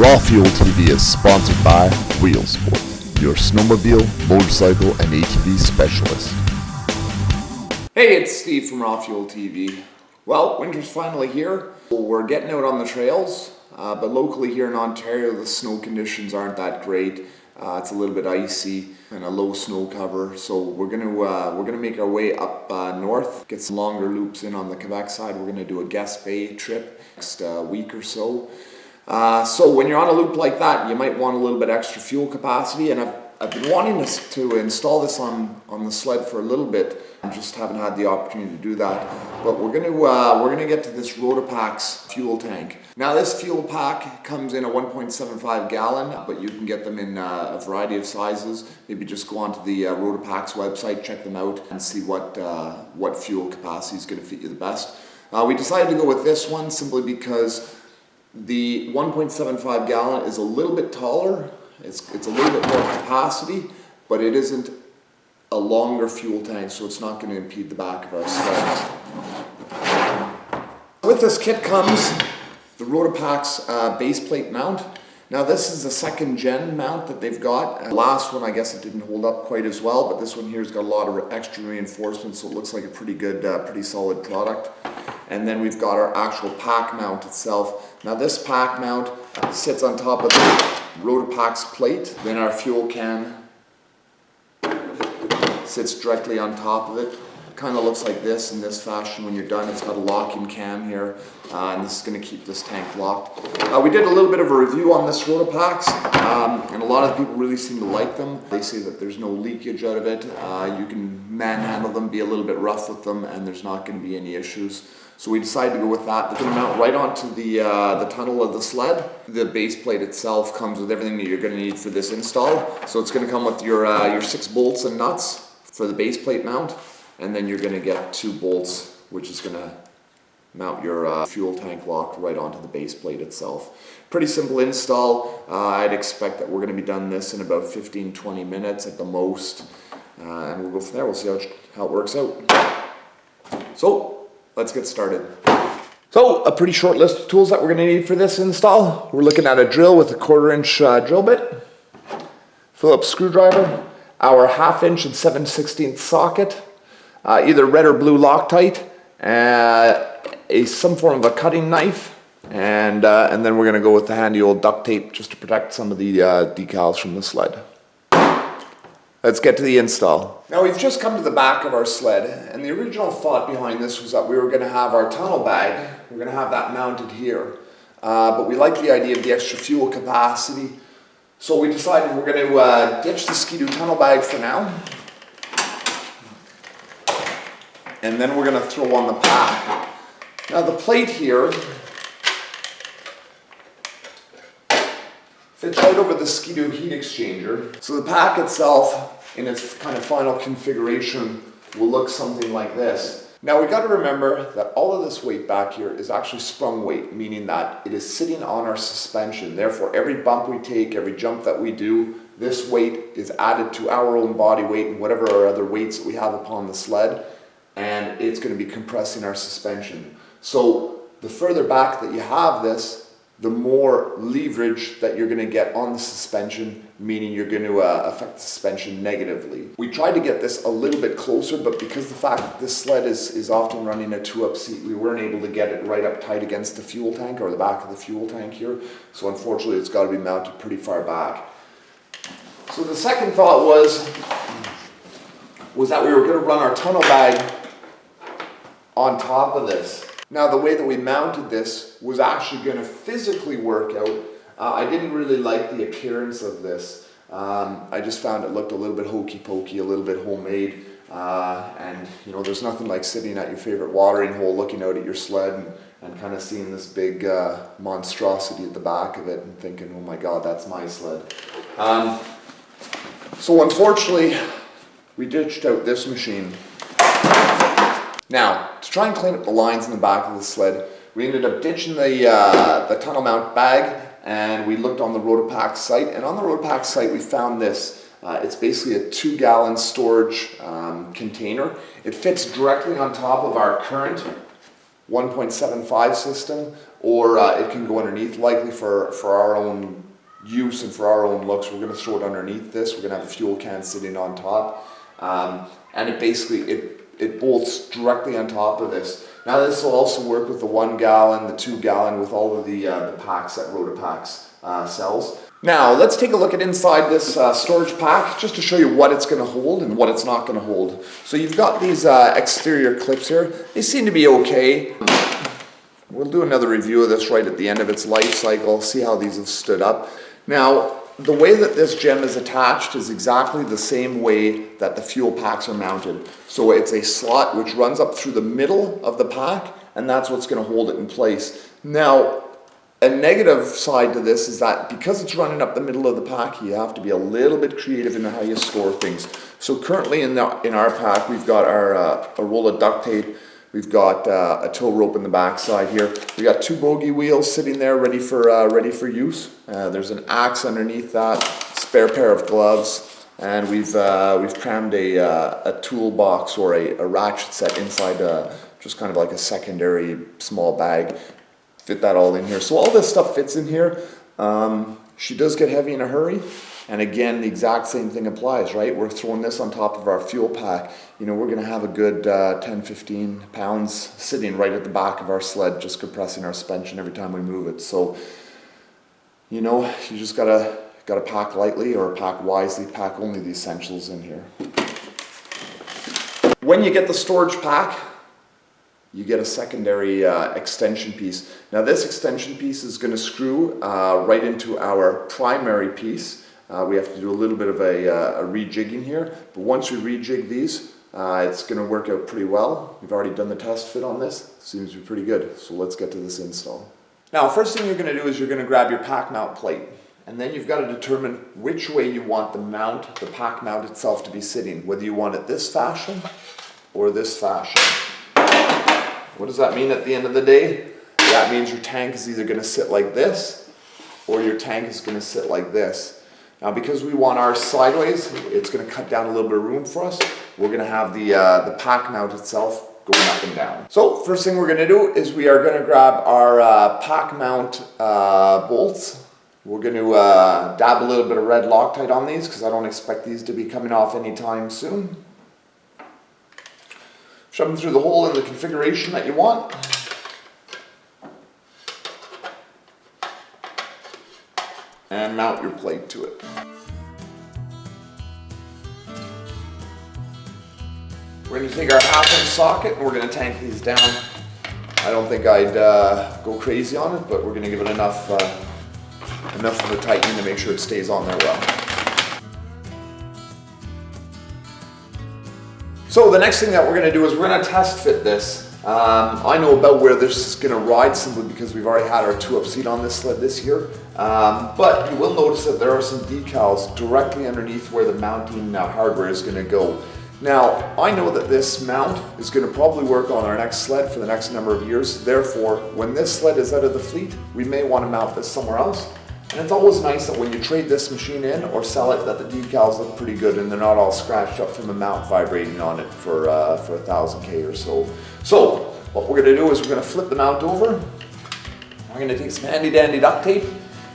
RawFuelTV is sponsored by RealSport, your snowmobile, motorcycle, and ATV specialist. Hey, it's Steve from RawFuelTV. Well, winter's finally here. We're getting out on the trails, but locally here in Ontario, the snow conditions aren't that great. It's a little bit icy and a low snow cover, so we're gonna make our way up north, get some longer loops in on the Quebec side. We're gonna do a Guest Bay trip next week or so. So when you're on a loop like that, you might want a little bit extra fuel capacity, and I've been wanting to install this on the sled for a little bit. I just haven't had the opportunity to do that. But we're gonna get to this Rotopax fuel tank. Now this fuel pack comes in a 1.75 gallon, but you can get them in a variety of sizes. Maybe just go onto the Rotopax website, check them out, and see what fuel capacity is going to fit you the best. We decided to go with this one simply because the 1.75 gallon is a little bit taller. It's a little bit more capacity, but it isn't a longer fuel tank, so it's not going to impede the back of our sled. With this kit comes the Rotopax base plate mount. Now this is the second gen mount that they've got. The last one, I guess it didn't hold up quite as well, but this one here's got a lot of extra reinforcements, so it looks like a pretty good, pretty solid product. And then we've got our actual Pak Mount itself. Now this Pak Mount sits on top of the Rotopax plate. Then our fuel can sits directly on top of it. Kind of looks like this in this fashion when you're done. It's got a locking cam here, and this is going to keep this tank locked. We did a little bit of a review on this Rotopax, and a lot of people really seem to like them. They say that there's no leakage out of it. You can manhandle them, be a little bit rough with them, and there's not going to be any issues. So we decided to go with that. They're going to mount right onto the tunnel of the sled. The base plate itself comes with everything that you're going to need for this install. So it's going to come with your 6 bolts and nuts for the base plate mount. And then you're going to get 2 bolts, which is going to mount your fuel tank lock right onto the base plate itself. Pretty simple install. I'd expect that we're going to be done this in about 15-20 minutes at the most. And we'll go from there. We'll see how it works out. So let's get started. So a pretty short list of tools that we're going to need for this install. We're looking at a drill with a 1/4-inch drill bit, Phillips screwdriver, our 1/2 inch and 7/16 socket, either red or blue Loctite, some form of a cutting knife, and then we're going to go with the handy old duct tape just to protect some of the decals from the sled. Let's get to the install. Now we've just come to the back of our sled, and the original thought behind this was that we were going to have our tunnel bag, we're going to have that mounted here, but we like the idea of the extra fuel capacity, so we decided we're going to ditch the Ski-Doo tunnel bag for now. And then we're going to throw on the pack. Now the plate here fits right over the Ski-Doo heat exchanger. So the pack itself, in its kind of final configuration, will look something like this. Now we got to remember that all of this weight back here is actually sprung weight, meaning that it is sitting on our suspension. Therefore, every bump we take, every jump that we do, this weight is added to our own body weight and whatever our other weights that we have upon the sled, and it's going to be compressing our suspension. So the further back that you have this, the more leverage that you're going to get on the suspension, meaning you're going to affect the suspension negatively. We tried to get this a little bit closer, but because the fact that this sled is often running a 2-up seat, we weren't able to get it right up tight against the fuel tank or the back of the fuel tank here. So unfortunately it's got to be mounted pretty far back. So the second thought was that we were going to run our tunnel bag on top of this. Now the way that we mounted this was actually going to physically work out. I didn't really like the appearance of this. I just found it looked a little bit hokey pokey, a little bit homemade, and you know, there's nothing like sitting at your favorite watering hole looking out at your sled and kind of seeing this big monstrosity at the back of it and thinking, oh my god, that's my sled. So unfortunately we ditched out this machine. Now, to try and clean up the lines in the back of the sled, we ended up ditching the tunnel mount bag, and we looked on the Rotopax site, and on the Rotopax site we found this. It's basically a 2-gallon storage container. It fits directly on top of our current 1.75 system, or it can go underneath. Likely for our own use and for our own looks, we're going to throw it underneath this. We're going to have a fuel can sitting on top, and it basically it bolts directly on top of this. Now this will also work with the 1 gallon, the 2 gallon, with all of the packs that Rotopax sells. Now let's take a look at inside this storage pack, just to show you what it's going to hold and what it's not going to hold. So you've got these exterior clips here. They seem to be okay. We'll do another review of this right at the end of its life cycle, see how these have stood up. Now, the way that this gem is attached is exactly the same way that the fuel packs are mounted. So it's a slot which runs up through the middle of the pack, and that's what's going to hold it in place. Now, a negative side to this is that because it's running up the middle of the pack, you have to be a little bit creative in how you store things. So currently in our pack, we've got our a roll of duct tape. We've got a tow rope in the back side here. We got 2 bogey wheels sitting there ready for use. There's an axe underneath that, spare pair of gloves, and we've crammed a toolbox or a ratchet set inside just kind of like a secondary small bag. Fit that all in here. So all this stuff fits in here. She does get heavy in a hurry. And again, the exact same thing applies, right? We're throwing this on top of our fuel pack. You know, we're going to have a good 10, 15 pounds sitting right at the back of our sled, just compressing our suspension every time we move it. So, you know, you just gotta pack lightly or pack wisely, pack only the essentials in here. When you get the storage pack, you get a secondary extension piece. Now this extension piece is going to screw right into our primary piece. We have to do a little bit of a rejigging here, but once we rejig these, it's going to work out pretty well. We've already done the test fit on this. Seems to be pretty good, so let's get to this install. Now, first thing you're going to do is you're going to grab your Pak Mount plate, and then you've got to determine which way you want the Pak Mount itself to be sitting, whether you want it this fashion or this fashion. What does that mean at the end of the day? That means your tank is either going to sit like this or your tank is going to sit like this. Now, because we want ours sideways, it's going to cut down a little bit of room for us. We're going to have the Pak Mount itself going up and down. So first thing we're going to do is we are going to grab our Pak Mount bolts. We're going to dab a little bit of red Loctite on these because I don't expect these to be coming off anytime soon. Shove them through the hole in the configuration that you want. And mount your plate to it. We're going to take our 1/2-inch socket and we're going to tank these down. I don't think I'd go crazy on it, but we're going to give it enough of a tightening to make sure it stays on there well. So the next thing that we're going to do is we're going to test fit this. I know about where this is going to ride simply because we've already had our 2-up seat on this sled this year. But you will notice that there are some decals directly underneath where the mounting hardware is going to go. Now, I know that this mount is going to probably work on our next sled for the next number of years. Therefore, when this sled is out of the fleet, we may want to mount this somewhere else. And it's always nice that when you trade this machine in or sell it, that the decals look pretty good and they're not all scratched up from the mount vibrating on it for 1,000K or so. So what we're going to do is we're going to flip the mount over. We're going to take some handy dandy duct tape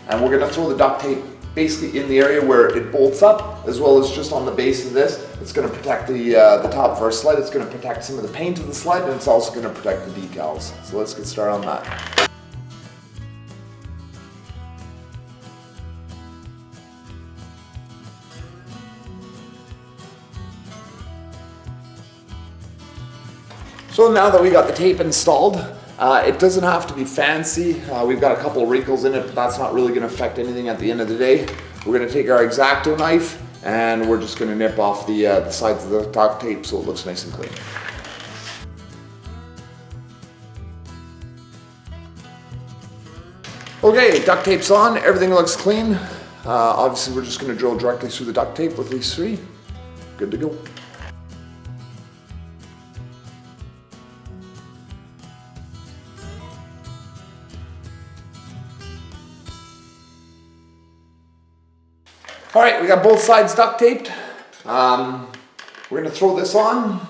and we're going to throw the duct tape basically in the area where it bolts up, as well as just on the base of this. It's going to protect the top of our sled. It's going to protect some of the paint of the sled, and it's also going to protect the decals. So let's get started on that. So now that we got the tape installed, it doesn't have to be fancy. We've got a couple of wrinkles in it, but that's not really going to affect anything at the end of the day. We're going to take our X-Acto knife and we're just going to nip off the sides of the duct tape so it looks nice and clean. Okay, duct tape's on, everything looks clean. Obviously we're just going to drill directly through the duct tape with these 3. Good to go. All right, we got both sides duct taped. We're going to throw this on.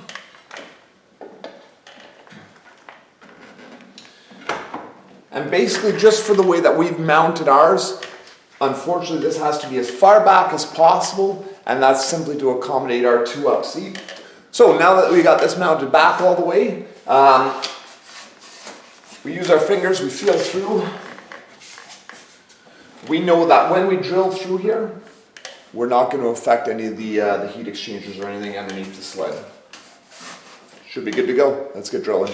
And basically just for the way that we've mounted ours, unfortunately this has to be as far back as possible, and that's simply to accommodate our 2-up seat. So now that we got this mounted back all the way, we use our fingers, we feel through. We know that when we drill through here, we're not going to affect any of the heat exchangers or anything underneath the sled. Should be good to go. Let's get drilling.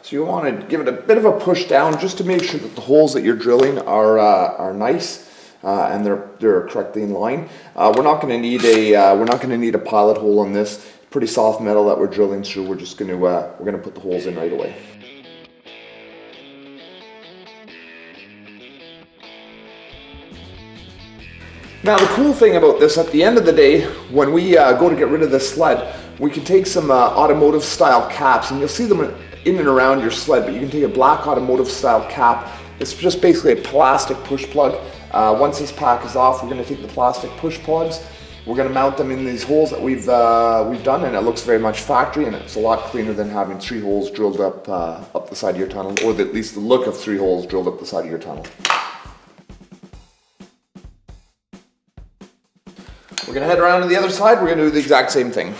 So you want to give it a bit of a push down just to make sure that the holes that you're drilling are nice and they're correctly in line. We're not going to need a pilot hole on this. Pretty soft metal that we're drilling through. We're just going to put the holes in right away. Now the cool thing about this, at the end of the day, when we go to get rid of this sled, we can take some automotive style caps, and you'll see them in and around your sled, but you can take a black automotive style cap. It's just basically a plastic push plug. Once this pack is off, we're going to take the plastic push plugs, we're going to mount them in these holes that we've done, and it looks very much factory, and it's a lot cleaner than having 3 holes drilled up the side of your tunnel, or at least the look of 3 holes drilled up the side of your tunnel. We're going to head around to the other side, we're going to do the exact same thing.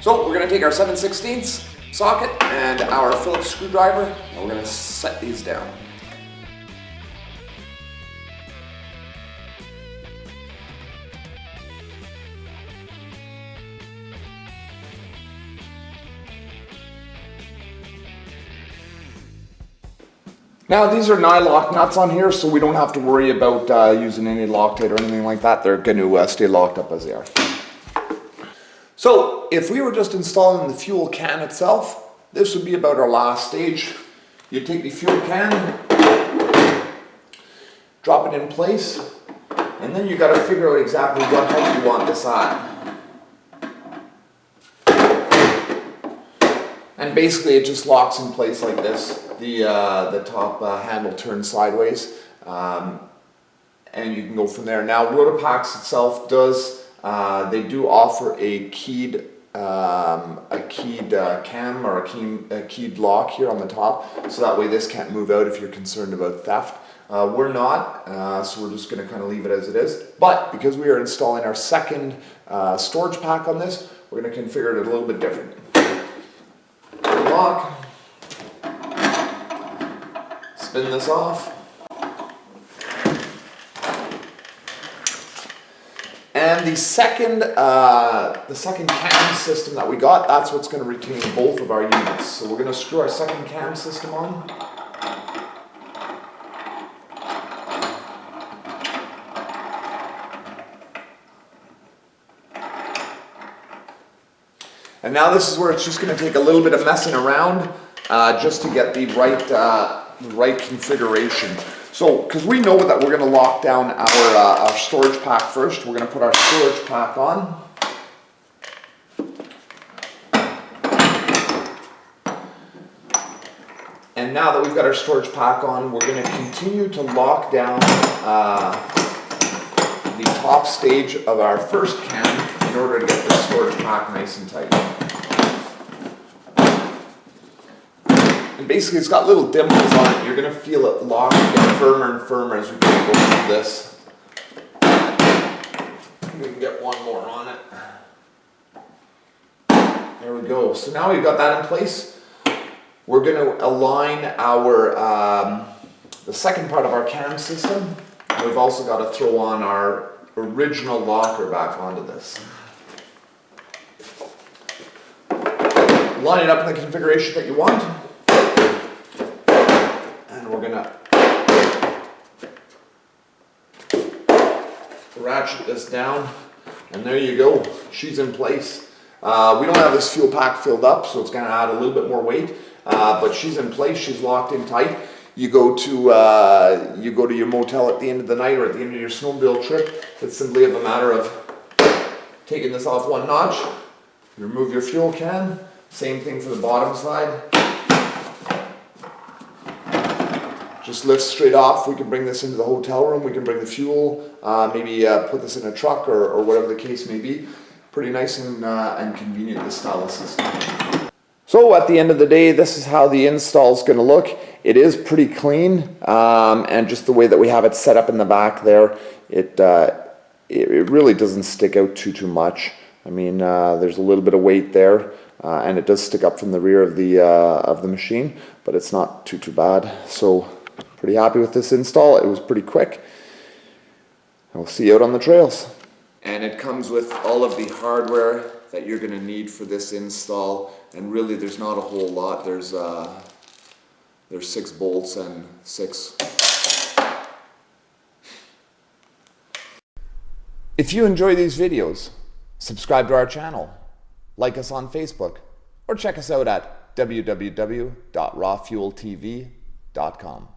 So we're going to take our 7/16 socket and our Phillips screwdriver, and we're going to set these down. Now these are nylock nuts on here, so we don't have to worry about using any Loctite or anything like that. They're going to stay locked up as they are. So if we were just installing the fuel can itself, this would be about our last stage. You take the fuel can, drop it in place, and then you got to figure out exactly what height you want this at. And basically it just locks in place like this. The top handle turns sideways, and you can go from there. Now Rotopax itself does, they do offer a keyed cam or a keyed lock here on the top, so that way this can't move out if you're concerned about theft. We're not, so we're just going to kind of leave it as it is. But because we are installing our second storage pack on this, we're going to configure it a little bit different. Lock. Spin this off. And the second cam system that we got, that's what's going to retain both of our units. So we're going to screw our second cam system on. And now this is where it's just going to take a little bit of messing around just to get the right configuration. So, because we know that we're going to lock down our storage pack first, we're going to put our storage pack on. And now that we've got our storage pack on, we're going to continue to lock down the top stage of our first cam in order to get the storage pack nice and tight. And basically it's got little dimples on it. You're going to feel it lock and get firmer and firmer as we go through this. We can get one more on it. There we go. So now we've got that in place. We're going to align our the second part of our cam system. And we've also got to throw on our original locker back onto this. Line it up in the configuration that you want. And we're gonna ratchet this down, and there you go. She's in place. We don't have this fuel pack filled up, so it's gonna add a little bit more weight, but she's in place. She's locked in tight. You go to your motel at the end of the night or at the end of your snowmobile trip. It's simply a matter of taking this off one notch. You remove your fuel can. Same thing for the bottom side. just lifts straight off. We can bring this into the hotel room. We can bring the fuel, maybe put this in a truck or whatever the case may be. Pretty nice and convenient, this style of system. So at the end of the day, this is how the install is going to look. It is pretty clean, and just the way that we have it set up in the back there, it really doesn't stick out too much. I mean, there's a little bit of weight there, and it does stick up from the rear of the machine, but it's not too bad. So pretty happy with this install. It was pretty quick. And we'll see you out on the trails. And it comes with all of the hardware that you're going to need for this install, and really there's not a whole lot. There's 6 bolts and 6. If you enjoy these videos, subscribe to our channel, like us on Facebook, or check us out at www.rawfueltv.com.